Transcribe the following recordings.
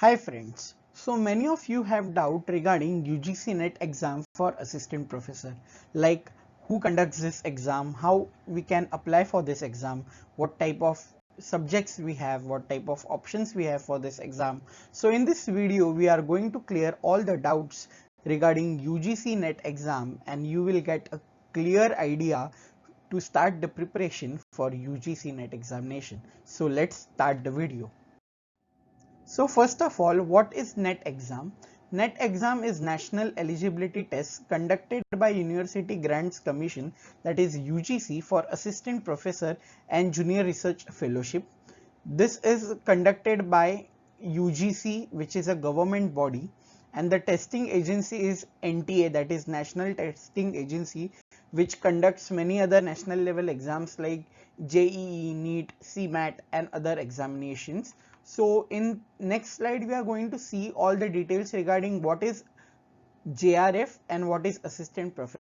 Hi friends. So many of you have doubt regarding UGC NET exam for assistant professor, like who conducts this exam, how we can apply for this exam, what type of subjects we have, what type of options we have for this exam. So in this video we are going to clear all the doubts regarding UGC NET exam, and you will get a clear idea to start the preparation for UGC NET examination. So let's start the video. So first of all, what is NET exam? NET exam is National Eligibility Test conducted by University Grants Commission, that is UGC, for assistant professor and junior research fellowship. This is conducted by UGC, which is a government body, and the testing agency is NTA, that is National Testing Agency, which conducts many other national level exams like JEE, NEET, CMAT and other examinations. So in next slide we are going to see all the details regarding what is JRF and what is assistant professor.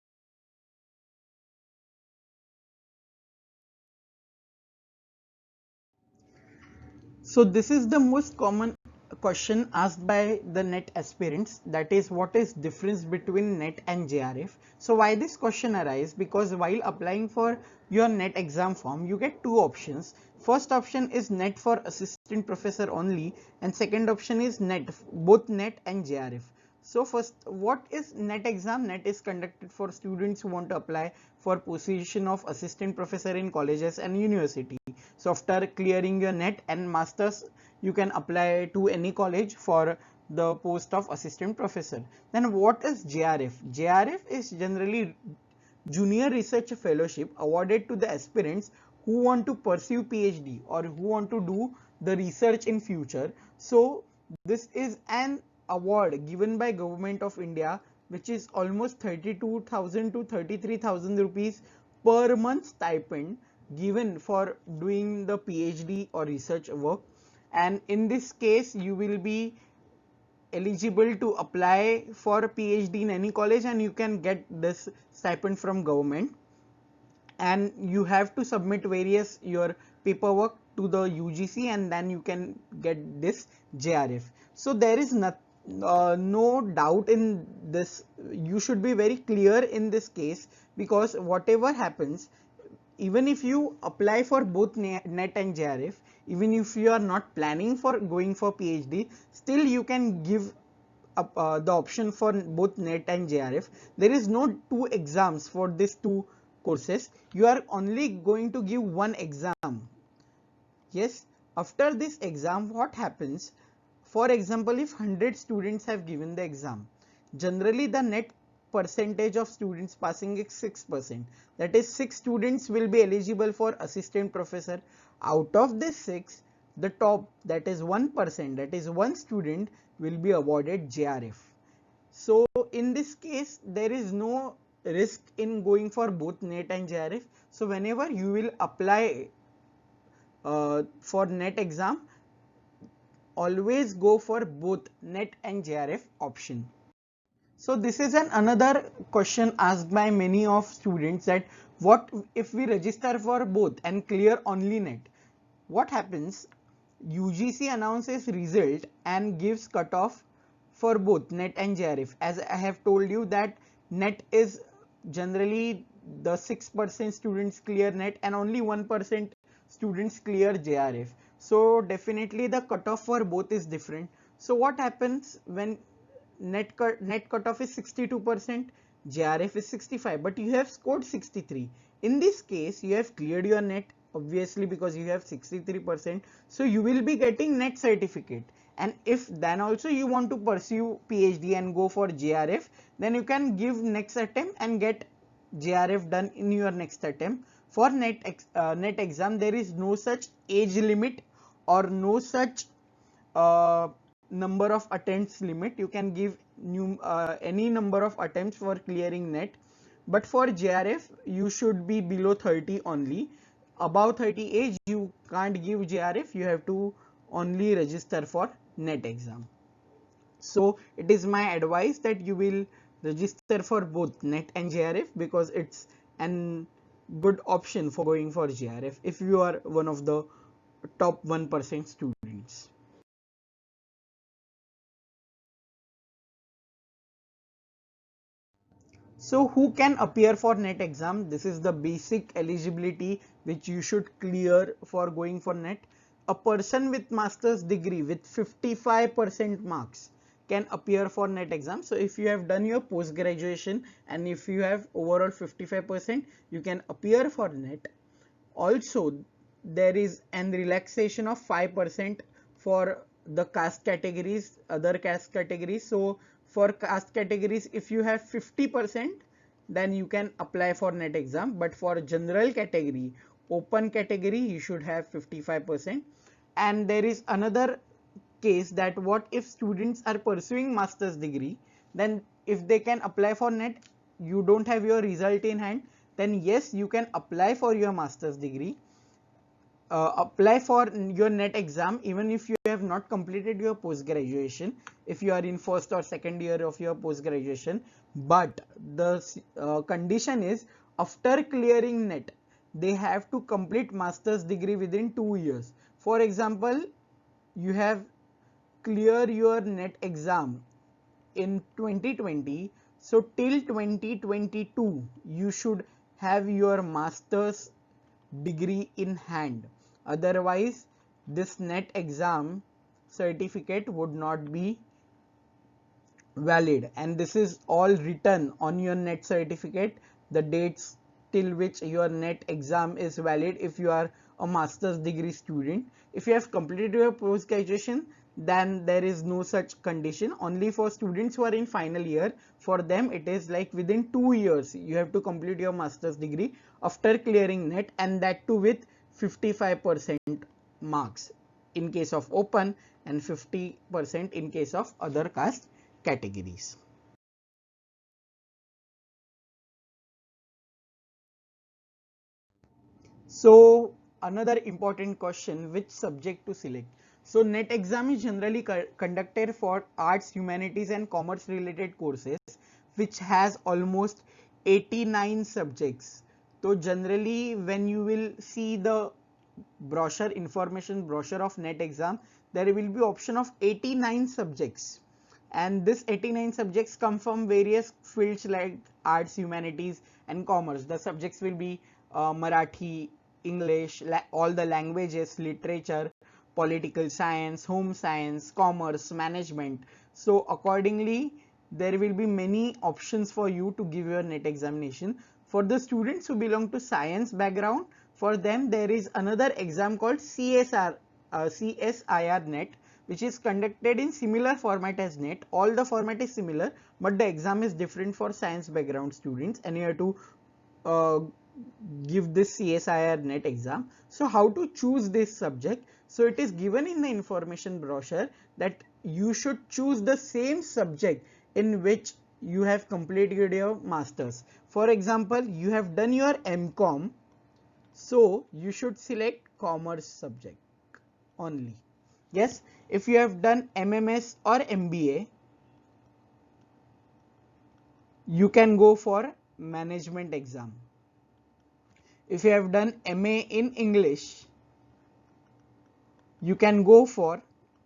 So this is the most common question asked by the NET aspirants, that is what is difference between NET and JRF. So why this question arises? Because while applying for your NET exam form you get two options. First option is NET for assistant professor only, and second option is NET, both NET and JRF. So first, what is NET exam? NET is conducted for students who want to apply for position of assistant professor in colleges and university. So after clearing your NET and masters, you can apply to any college for the post of assistant professor. Then what is JRF? JRF is generally junior research fellowship awarded to the aspirants who want to pursue PhD or who want to do the research in future. So this is an award given by Government of India, which is almost 32,000 to 33,000 rupees per month stipend given for doing the PhD or research work. And in this case you will be eligible to apply for a PhD in any college and you can get this stipend from government, and you have to submit various your paperwork to the UGC and then you can get this JRF. So there is no doubt in this. You should be very clear in this case, because whatever happens, even if you apply for both NET and JRF, even if you are not planning for going for PhD, still you can give the option for both NET and JRF. There is no two exams for these two courses. You are only going to give one exam. Yes, after this exam, what happens? For example, if 100 students have given the exam, generally the net percentage of students passing is 6%. That is, 6 students will be eligible for assistant professor. Out of this 6, the top, that is 1%, that is one student, will be awarded JRF. So in this case there is no risk in going for both NET and JRF. So whenever you will apply for NET exam, always go for both NET and JRF option. So this is another question asked by many of students, that what if we register for both and clear only NET? What happens? UGC announces result and gives cutoff for both NET and JRF. As I have told you that NET is generally the 6% students clear NET and only 1% students clear JRF. So definitely the cutoff for both is different. So what happens when net cutoff is 62%, JRF is 65, but you have scored 63. In this case, you have cleared your NET, obviously, because you have 63%. So you will be getting NET certificate. And if then also you want to pursue PhD and go for JRF, then you can give next attempt and get JRF done in your next attempt. For NET exam, there is no such age limit or no such uh, number of attempts limit. You can give any number of attempts for clearing NET, but for JRF you should be below 30 only. Above 30 age you can't give JRF, you have to only register for NET exam. So it is my advice that you will register for both NET and JRF, because it's an good option for going for JRF if you are one of the top 1% students. So who can appear for NET exam? This is the basic eligibility which you should clear for going for NET. A person with master's degree with 55% marks can appear for NET exam. So if you have done your post graduation and if you have overall 55%, you can appear for NET. Also, there is an relaxation of 5% for the caste categories, other caste categories. So for caste categories, if you have 50%, then you can apply for NET exam. But for general category, open category, you should have 55%. And there is another case that what if students are pursuing master's degree, then if they can apply for NET, you don't have your result in hand, then yes, you can apply for your master's degree, apply for your NET exam even if you have not completed your post graduation, if you are in first or second year of your post graduation. But the condition is after clearing NET, they have to complete master's degree within 2 years. For example, you have clear your NET exam in 2020, so till 2022 you should have your master's degree in hand, otherwise this NET exam certificate would not be valid. And this is all written on your NET certificate, the dates till which your NET exam is valid if you are a master's degree student. If you have completed your post graduation, then there is no such condition. Only for students who are in final year, for them it is like within 2 years you have to complete your master's degree after clearing NET, and that too with 55% marks in case of open and 50% in case of other caste categories. So another important question, which subject to select? So NET exam is generally conducted for arts, humanities and commerce related courses, which has almost 89 subjects. So generally when you will see the brochure, information brochure of NET exam, there will be option of 89 subjects, and this 89 subjects come from various fields like arts, humanities and commerce. The subjects will be Marathi, English, all the languages, literature, political science, home science, commerce, management. So accordingly there will be many options for you to give your NET examination. For the students who belong to science background, for them there is another exam called CSIR NET, which is conducted in similar format as NET. All the format is similar, but the exam is different for science background students, and you have to uh, give this CSIR NET exam. So how to choose this subject? So it is given in the information brochure that you should choose the same subject in which you have completed your masters. For example, you have done your MCom, so you should select commerce subject only. Yes, if you have done MMS or MBA, you can go for management exam. If you have done MA in English, you can go for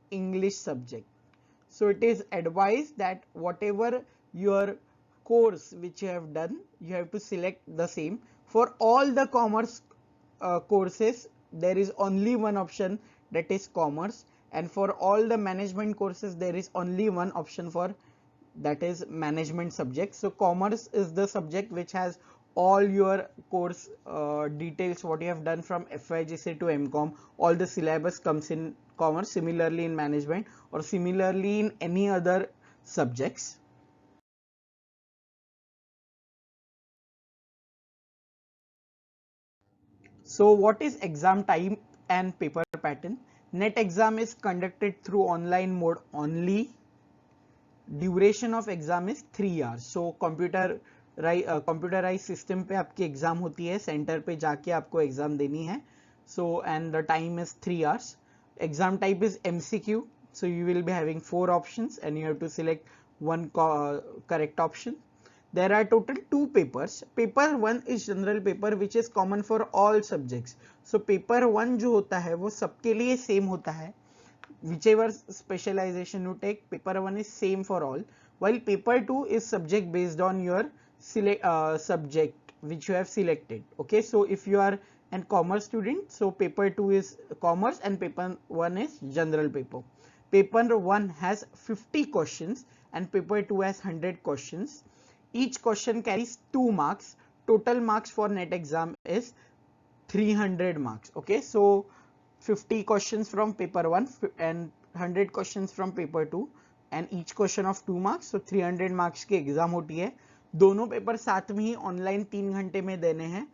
English subject. So it is advised that whatever your course which you have done, you have to select the same. For all the commerce courses, there is only one option, that is commerce, and for all the management courses there is only one option for, that is management subject. So commerce is the subject which has all your course details, what you have done from FYGC to MCom, all the syllabus comes in commerce. Similarly in management or similarly in any other subjects. So what is exam time and paper pattern? NET exam is conducted through online mode only. Duration of exam is 3 hours. So computerise system पे आपकी exam होती है, centre पे जाके आपको exam देनी है. So and the time is 3 hours. Exam type is MCQ. So you will be having 4 options and you have to select one correct option. There are total 2 papers. Paper 1 is general paper which is common for all subjects. So paper 1 जो होता है वो सबके लिए same होता है. Whichever specialization you take, paper 1 is same for all, while paper 2 is subject based on your subject which you have selected. Okay, so if you are an commerce student, so paper 2 is commerce and paper 1 is general paper. Paper 1 has 50 questions and paper 2 has 100 questions. Each question carries 2 marks. Total marks for net exam is 300 marks. Okay, so 50 questions from paper 1 and 100 questions from paper 2 and each question of 2 marks, so 300 marks की exam होती है. दोनों paper साथ में ही online 3 घंटे में देने हैं,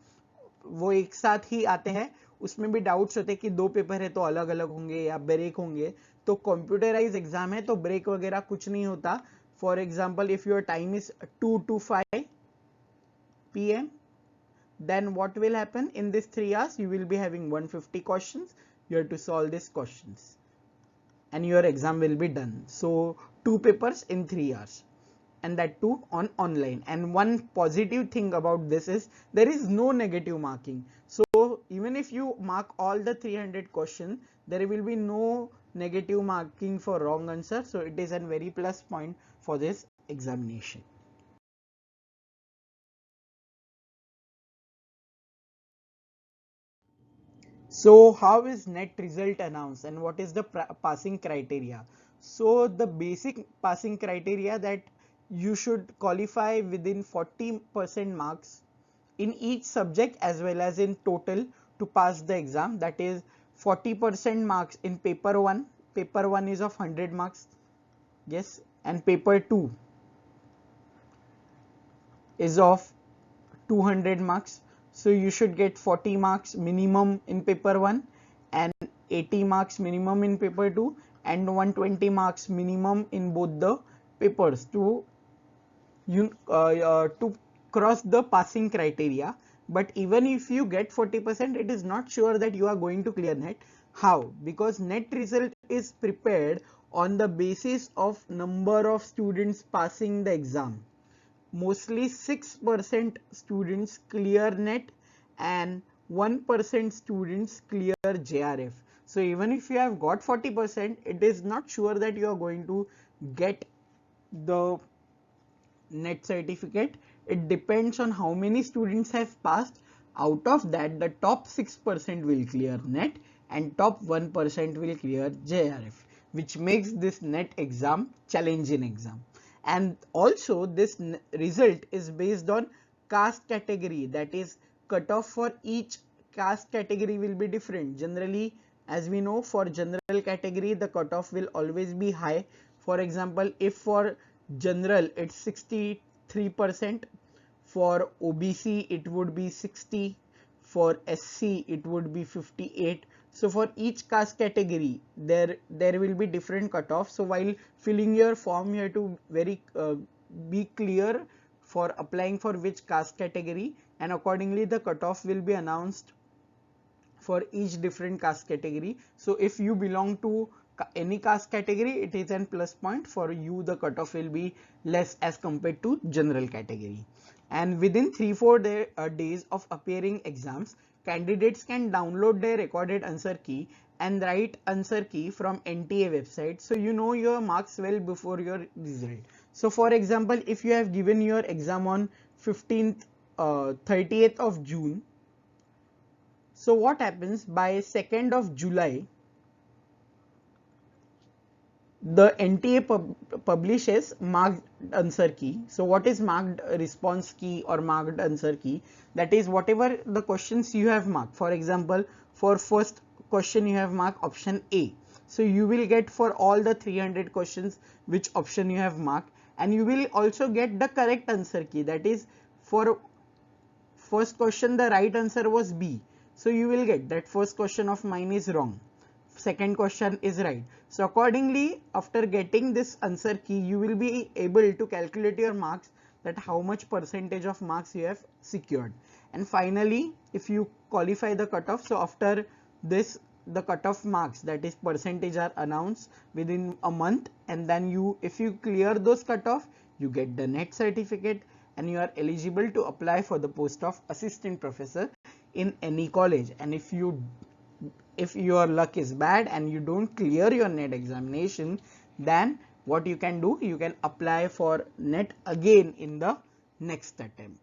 वो एक साथ ही आते हैं. उसमें भी डाउट्स होते हैं कि दो पेपर है तो अलग अलग होंगे या ब्रेक होंगे. तो कंप्यूटराइज एग्जाम है तो ब्रेक वगैरह कुछ नहीं होता. For example if your time is 2 to 5 PM, then what will happen in this 3 hours? You will be having 150 questions. You have to solve these questions and your exam will be done. So 2 papers in 3 hours, and that too on online. And one positive thing about this is there is no negative marking. So even if you mark all the 300 questions, there will be no negative marking for wrong answer. So it is a very plus point for this examination. So how is net result announced and what is the passing criteria? So the basic passing criteria that you should qualify within 40% marks in each subject as well as in total to pass the exam. That is 40% marks in paper 1. Paper 1 is of 100 marks. Yes, and paper 2 is of 200 marks. So you should get 40 marks minimum in paper 1 and 80 marks minimum in paper 2 and 120 marks minimum in both the papers to cross the passing criteria. But even if you get 40%, it is not sure that you are going to clear net. How? Because net result is prepared on the basis of number of students passing the exam. Mostly 6% students clear net and 1% students clear JRF. So even if you have got 40%, it is not sure that you are going to get the net certificate. It depends on how many students have passed. Out of that, the top 6% will clear net and top 1% will clear JRF, which makes this net exam challenging exam. And also this result is based on caste category, that is cutoff for each caste category will be different. Generally, as we know, for general category the cutoff will always be high. For example, if for general it's 63%, for OBC it would be 60, for SC it would be 58. So for each caste category there will be different cutoff. So while filling your form, you have to be clear for applying for which caste category, and accordingly the cutoff will be announced for each different caste category. So if you belong to any caste category, it is an plus point. For you the cutoff will be less as compared to general category. And within 3-4 days of appearing exams, candidates can download their recorded answer key and write answer key from NTA website, so you know your marks well before your result. So for example, if you have given your exam on 15th 30th of June, so what happens by 2nd of July, the NTA publishes marked answer key. So what is marked response key or marked answer key? That is whatever the questions you have marked. For example, for first question you have marked option A. So you will get for all the 300 questions which option you have marked, and you will also get the correct answer key. That is, for first question the right answer was B. So you will get that first question of mine is wrong, second question is right. So accordingly, after getting this answer key, you will be able to calculate your marks, that how much percentage of marks you have secured. And finally, if you qualify the cutoff, so after this the cutoff marks, that is percentage, are announced within a month, and then if you clear those cutoff, you get the net certificate and you are eligible to apply for the post of assistant professor in any college. And if your luck is bad and you don't clear your net examination, then what you can do, you can apply for net again in the next attempt.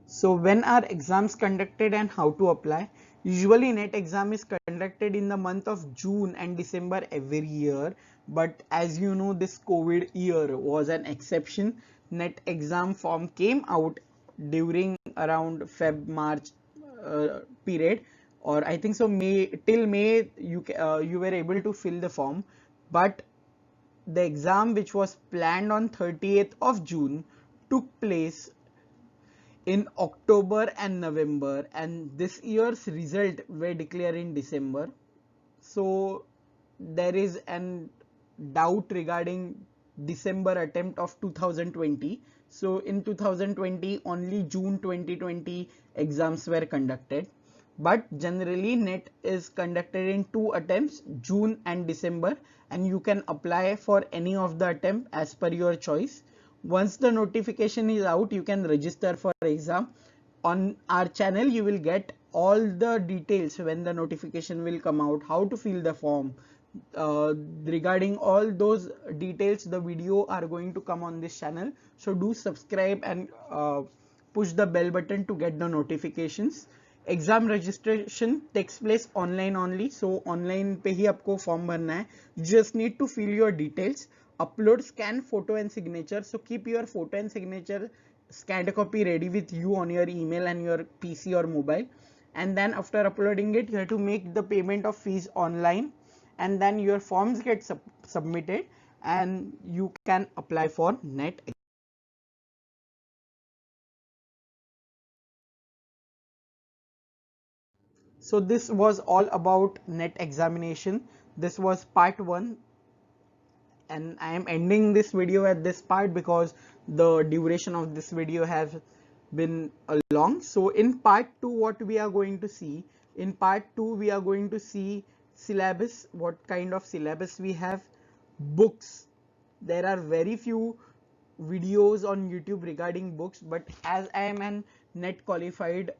So when are exams conducted and how to apply? Usually NET exam is conducted in the month of June and December every year. But as you know, this COVID year was an exception. NET exam form came out during around Feb March period, or I think so May till May you were able to fill the form. But the exam which was planned on 30th of June took place in October and November, and this year's result were declared in December. So there is an doubt regarding December attempt of 2020. So in 2020 only June 2020 exams were conducted, but generally NET is conducted in two attempts, June and December, and you can apply for any of the attempt as per your choice. Once the notification is out, you can register for exam. On our channel you will get all the details when the notification will come out, how to fill the form. Regarding all those details, the video are going to come on this channel, so do subscribe and push the bell button to get the notifications. Exam registration takes place online only, so online पे ही आपको form भरना है. You just need to fill your details, upload scan photo and signature. So keep your photo and signature scanned copy ready with you on your email and your PC or mobile, and then after uploading it you have to make the payment of fees online, and then your forms get submitted and you can apply for NET. So this was all about NET examination. This was part 1, and I am ending this video at this part because the duration of this video has been long. So in part 2 what we are going to see, in part 2 we are going to see syllabus, what kind of syllabus we have, books. There are very few videos on YouTube regarding books, but as I am an NET qualified,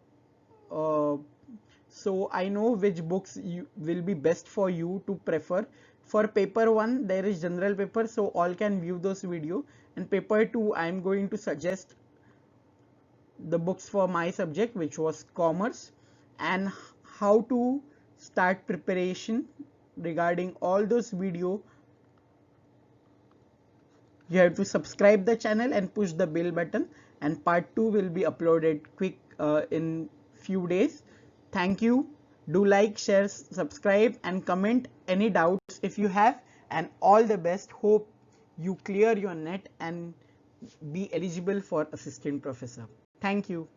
uh, so I know which books will be best for you to prefer. For paper 1 there is general paper, so all can view those video, and paper 2 I am going to suggest the books for my subject, which was commerce, and how to start preparation. Regarding all those video, you have to subscribe the channel and push the bell button, and part 2 will be uploaded quick in few days. Thank you. Do like, share, subscribe and comment any doubts if you have, and all the best. Hope you clear your NET and be eligible for assistant professor. Thank you.